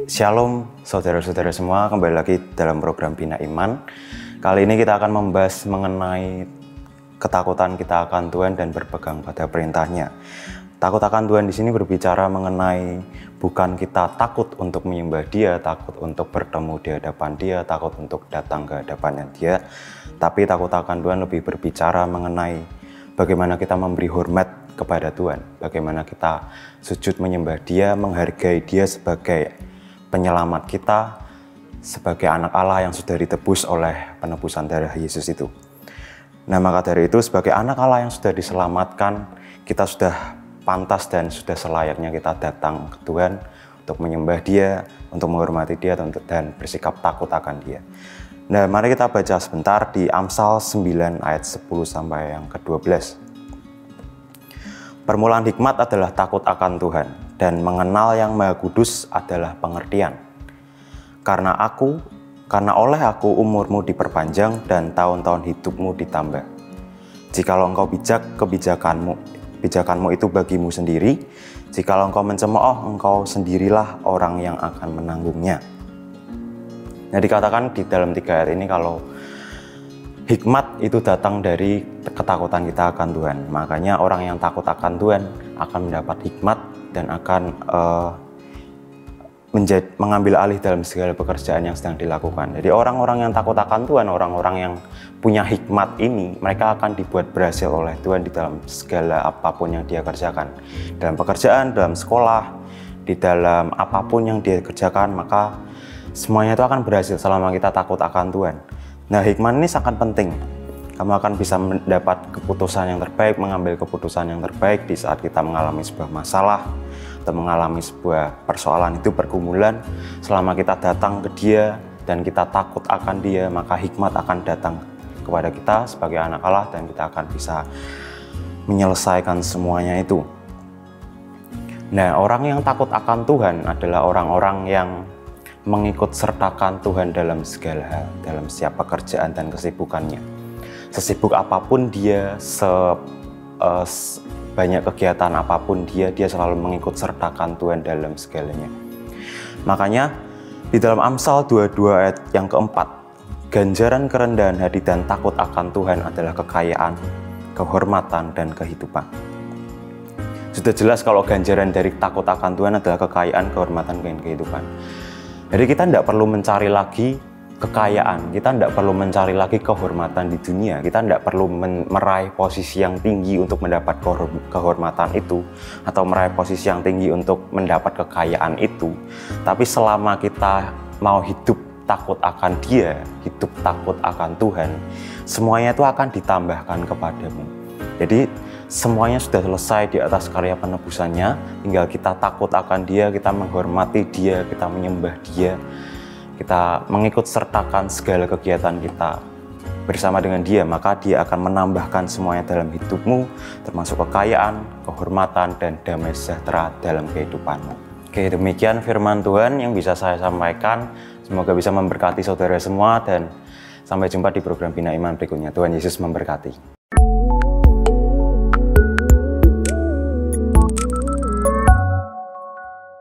Shalom saudara-saudara semua, kembali lagi dalam program Bina Iman. Kali ini kita akan membahas mengenai ketakutan kita akan Tuhan dan berpegang pada perintahnya. Takut akan Tuhan di sini berbicara mengenai bukan kita takut untuk menyembah Dia, takut untuk bertemu di hadapan Dia, takut untuk datang ke hadapannya Dia, tapi takut akan Tuhan lebih berbicara mengenai bagaimana kita memberi hormat kepada Tuhan, bagaimana kita sujud menyembah Dia, menghargai Dia sebagai penyelamat kita, sebagai anak Allah yang sudah ditebus oleh penebusan darah Yesus itu. Nah, maka dari itu sebagai anak Allah yang sudah diselamatkan, kita sudah pantas dan sudah selayaknya kita datang ke Tuhan untuk menyembah Dia, untuk menghormati Dia, dan bersikap takut akan Dia. Nah, mari kita baca sebentar di Amsal 9 ayat 10 sampai yang ke-12. Permulaan hikmat adalah takut akan Tuhan, dan mengenal yang Maha Kudus adalah pengertian. Karena oleh aku umurmu diperpanjang dan tahun-tahun hidupmu ditambah. Jikalau engkau bijak, kebijakanmu itu bagimu sendiri. Jikalau engkau mencemooh, engkau sendirilah orang yang akan menanggungnya. Nah, dikatakan di dalam 3 ayat ini kalau hikmat itu datang dari ketakutan kita akan Tuhan. Makanya orang yang takut akan Tuhan akan mendapat hikmat dan akan mengambil alih dalam segala pekerjaan yang sedang dilakukan. Jadi orang-orang yang takut akan Tuhan, orang-orang yang punya hikmat ini, mereka akan dibuat berhasil oleh Tuhan di dalam segala apapun yang dia kerjakan. Dalam pekerjaan, dalam sekolah, di dalam apapun yang dia kerjakan, maka semuanya itu akan berhasil selama kita takut akan Tuhan. Nah, hikmat ini sangat penting. Kamu akan bisa mendapat keputusan yang terbaik, mengambil keputusan yang terbaik di saat kita mengalami sebuah masalah atau mengalami sebuah persoalan itu pergumulan. Selama kita datang ke Dia dan kita takut akan Dia, maka hikmat akan datang kepada kita sebagai anak Allah dan kita akan bisa menyelesaikan semuanya itu. Nah, orang yang takut akan Tuhan adalah orang-orang yang mengikut sertakan Tuhan dalam segala hal, dalam setiap pekerjaan dan kesibukannya. Sesibuk apapun dia, banyak kegiatan apapun dia selalu mengikut sertakan Tuhan dalam segalanya. Makanya di dalam Amsal 22 ayat yang keempat, ganjaran kerendahan hati dan takut akan Tuhan adalah kekayaan, kehormatan, dan kehidupan. Sudah jelas kalau ganjaran dari takut akan Tuhan adalah kekayaan, kehormatan, dan kehidupan. Jadi kita tidak perlu mencari lagi kekayaan, kita tidak perlu mencari lagi kehormatan di dunia, kita tidak perlu meraih posisi yang tinggi untuk mendapat kehormatan itu, atau meraih posisi yang tinggi untuk mendapat kekayaan itu. Tapi selama kita mau hidup takut akan Dia, hidup takut akan Tuhan, semuanya itu akan ditambahkan kepadamu. Jadi semuanya sudah selesai di atas karya penebusannya, tinggal kita takut akan Dia, kita menghormati Dia, kita menyembah Dia, kita mengikut sertakan segala kegiatan kita bersama dengan Dia, maka Dia akan menambahkan semuanya dalam hidupmu, termasuk kekayaan, kehormatan, dan damai sejahtera dalam kehidupanmu. Oke, demikian firman Tuhan yang bisa saya sampaikan. Semoga bisa memberkati saudara semua, dan sampai jumpa di program Bina Iman berikutnya. Tuhan Yesus memberkati.